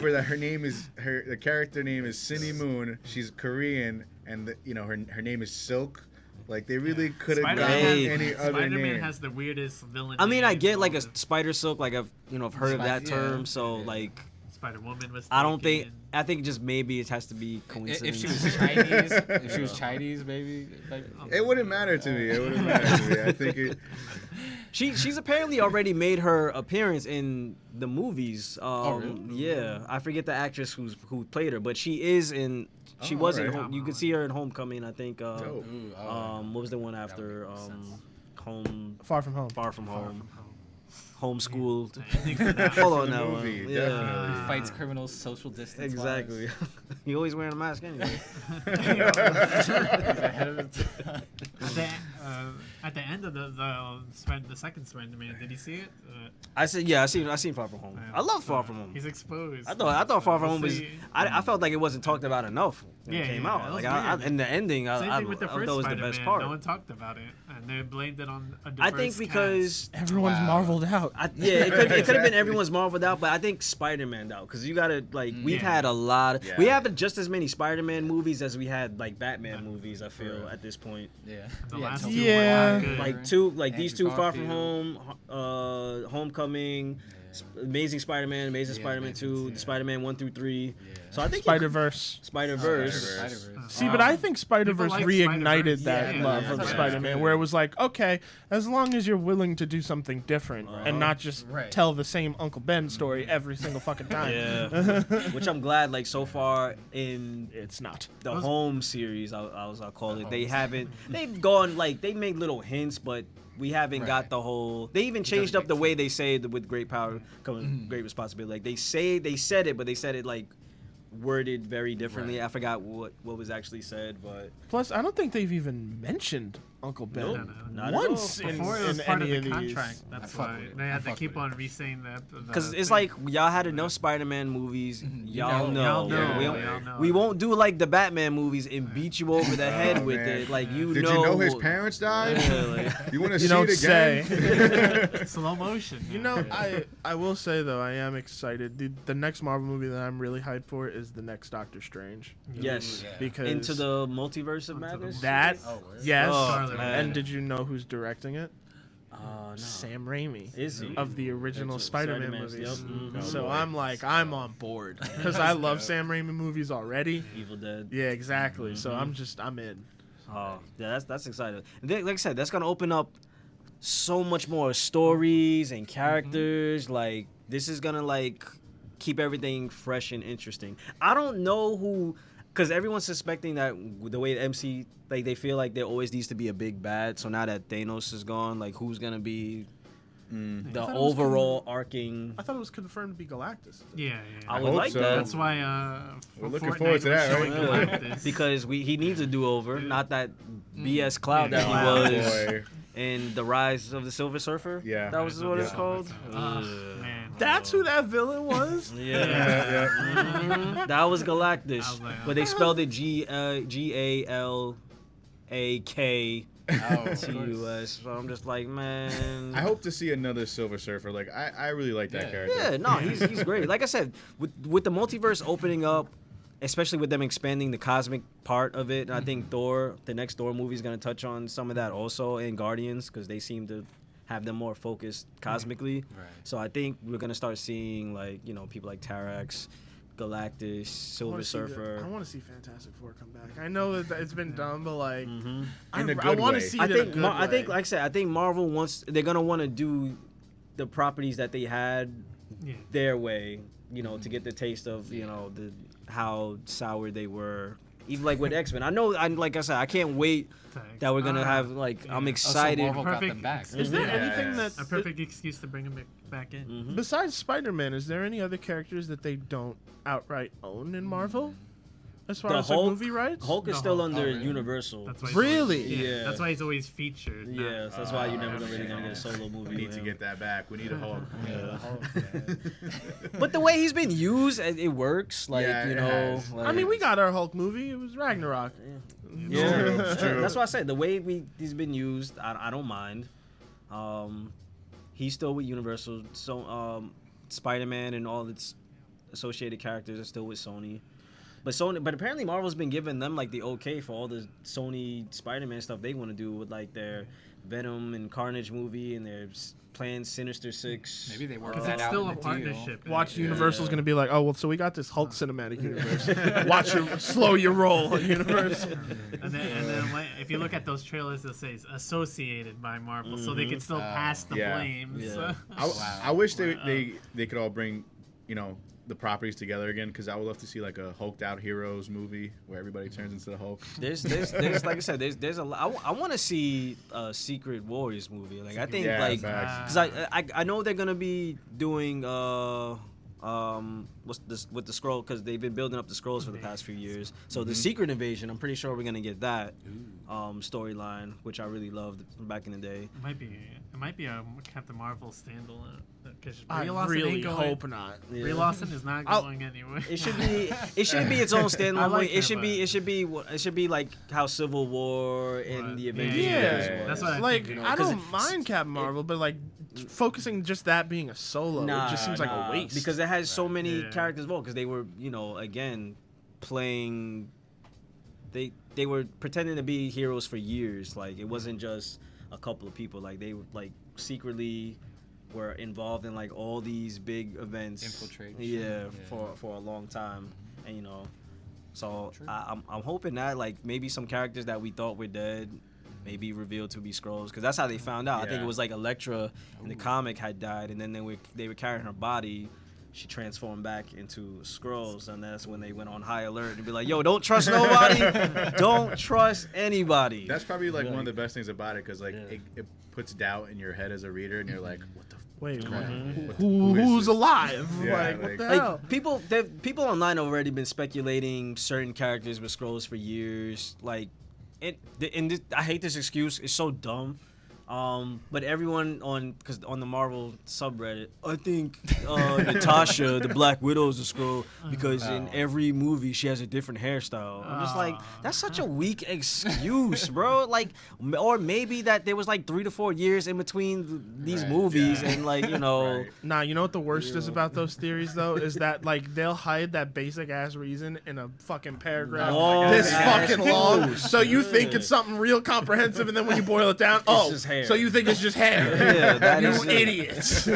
remember that the character name is Cindy Moon. She's Korean, and her name is Silk. Like they really could have gotten any other name. Spider-Man has the weirdest villain. I mean, I get like a Spider Silk. Like I've heard of that term. So like. Spider-Woman was. I think just maybe it has to be coincidence. If she was Chinese, maybe. Like, it wouldn't matter to me. I think it. She's apparently already made her appearance in the movies. Really? Yeah, I forget the actress who played her, but she is in. She was in. You could see her in Homecoming. I think. What was the one after? Home. Far From Home. Far From Home. Homeschooled. Hold on that one. Yeah. He fights criminals social distance. Exactly. He always wearing a mask anyway. At the end of the second Spider-Man, did you see it? I seen Far From Home. I love Far From Home. He's exposed. I thought Far From Home was. I felt like it wasn't talked about enough when it came out. Like in the ending, Same thing with the first that was Spider-Man. the best part. No one talked about it, and they blamed it on a diverse I think because everyone's marveled out. It could have been everyone's marveled out, but I think Spider-Man out because you gotta we've had a lot. We have just as many Spider-Man movies as we had like Batman movies. I feel at this point. Yeah. The last two these two, Far From Home, Homecoming, Amazing Spider-Man, Amazing Spider-Man 2, the Spider-Man 1 through 3. Yeah. So I think Spider-Verse. Spider-Verse. See, but I think Spider-Verse reignited that love of Spider-Man, where it was like, okay, as long as you're willing to do something different and not just tell the same Uncle Ben story every single fucking time. Yeah. Which I'm glad, like, so far in it's not the Home series, I'll call it. They've gone, like, they made little hints, but we haven't got the whole. They even changed up the way they say it with great power comes great responsibility. Like they said it, but they said it like worded very differently. I forgot what was actually said, but plus I don't think they've even mentioned Uncle Ben once in part any of the of these. Contract. That's why they had to keep on re-saying that. Because it's like y'all had enough Spider-Man movies. Y'all know. We won't do like the Batman movies and beat you over the head with it. Like Did you know his parents died? You want to see it again? Slow motion. You know, I will say though, I am excited. The next Marvel movie that I'm really hyped for is the next Doctor Strange. Yes, because Into the Multiverse of Madness. Yes. And did you know who's directing it? No. Sam Raimi. Is he? Of the original Spider-Man movies. Yep. Mm-hmm. So I'm on board. Because I love Sam Raimi movies already. Evil Dead. Yeah, exactly. Mm-hmm. So I'm in. Oh, yeah, that's exciting. And then, like I said, that's going to open up so much more stories and characters. Like, this is going to, like, keep everything fresh and interesting. I don't know who... Because everyone's suspecting that the way the MC, like, they feel like there always needs to be a big bad. So now that Thanos is gone, like, who's going to be the overall arcing... I thought it was confirmed to be Galactus. Yeah. I would like that. That's why we're looking forward to that, right? Because he needs a do-over, not that BS cloud that he was in The Rise of the Silver Surfer. Yeah. That was what it's called? Man. That's who that villain was? Yeah. That was Galactus. But they spelled it Galak. So I'm just like, man. I hope to see another Silver Surfer. Like, I really like that character. Yeah, no, he's great. Like I said, with the multiverse opening up, especially with them expanding the cosmic part of it, I think the next Thor movie is going to touch on some of that also, and Guardians, because they seem to have them more focused cosmically. Right. So I think we're going to start seeing, like, you know, people like Tarax, Galactus, Silver Surfer. I want to see Fantastic Four come back. I know that it's been done, but like, I want to see it in a good way. I think, like I said, I think Marvel they're going to want to do the properties that they had their way, you know, to get the taste of, you know, how sour they were. Even like with X-Men, like I said, I can't wait that we're gonna have I'm excited. So Marvel got them back. Is there anything a perfect excuse to bring them back in? Mm-hmm. Besides Spider-Man, is there any other characters that they don't outright own in Marvel? As far as Hulk, movie rights? Hulk is still under Universal. Really? Yeah. That's why he's always featured. Yeah, so that's why you're never really gonna get a solo movie. We need to get that back. We need a Hulk. But the way he's been used, it works. Like, you know. I mean, we got our Hulk movie. It was Ragnarok. Yeah, it's true. That's why I said the way he's been used, I don't mind. He's still with Universal. So Spider-Man and all its associated characters are still with Sony. But apparently Marvel's been giving them like the okay for all the Sony Spider-Man stuff they want to do with like their Venom and Carnage movie and their planned Sinister Six. Maybe they work Because that it's out still in a the partnership. Watch Yeah. Universal's gonna be like, oh well, so we got this Hulk cinematic universe. Watch your slow your roll, Universal. And then if you look at those trailers, they'll say it's associated by Marvel, so they can still pass the Yeah. blame. Yeah. So. I wish they could all bring, you know, the properties together again, because I would love to see like a hulked out heroes movie where everybody turns into the Hulk. There's like I said, there's a lot. I want to see a Secret Warriors movie. Like I think Yeah, like facts. because I know they're gonna be doing what's this with the scroll, because they've been building up the scrolls for the past few years. So the Secret Invasion, I'm pretty sure we're gonna get that storyline, which I really loved from back in the day. It might be a Captain Marvel standalone. Because I really hope not. Brie Larson is not going anywhere. It should be its own standalone. I like movie. It should be like how Civil War and Right. the Avengers. Yeah, was. That's what I like think, I 'cause don't mind Captain Marvel, but like focusing just that being a solo, it just seems like a waste. Because it has so many Yeah. characters involved. Because they were, again, playing. They were pretending to be heroes for years. Like it wasn't just a couple of people. Like they like secretly were involved in like all these big events. Infiltration. Yeah, for a long time, and so I'm hoping that like maybe some characters that we thought were dead may be revealed to be Skrulls, because that's how they found out. I think it was like Elektra in the comic had died, and then they were carrying her body. She transformed back into Skrulls, and that's when they went on high alert and be like, "Yo, don't trust nobody, don't trust anybody." That's probably like one of the best things about it, because like it puts doubt in your head as a reader, and you're like, what the Wait, what- who's is this? alive? Yeah, like, what like- the Like hell? people online have already been speculating certain characters with Skrulls for years. Like, I hate this excuse. It's so dumb. But everyone on the Marvel subreddit, I think Natasha, the Black Widow, is a Skrull because in every movie she has a different hairstyle. I'm just like, that's such a weak excuse, bro. Like, or maybe that there was like 3 to 4 years in between these movies, and like Right. Nah, you know what the worst is about those theories though is that like they'll hide that basic ass reason in a fucking paragraph Long this ass fucking long. post. So you think it's something real comprehensive, and then when you boil it down, just hair. so you think it's just hair? Yeah, that you is it. idiots.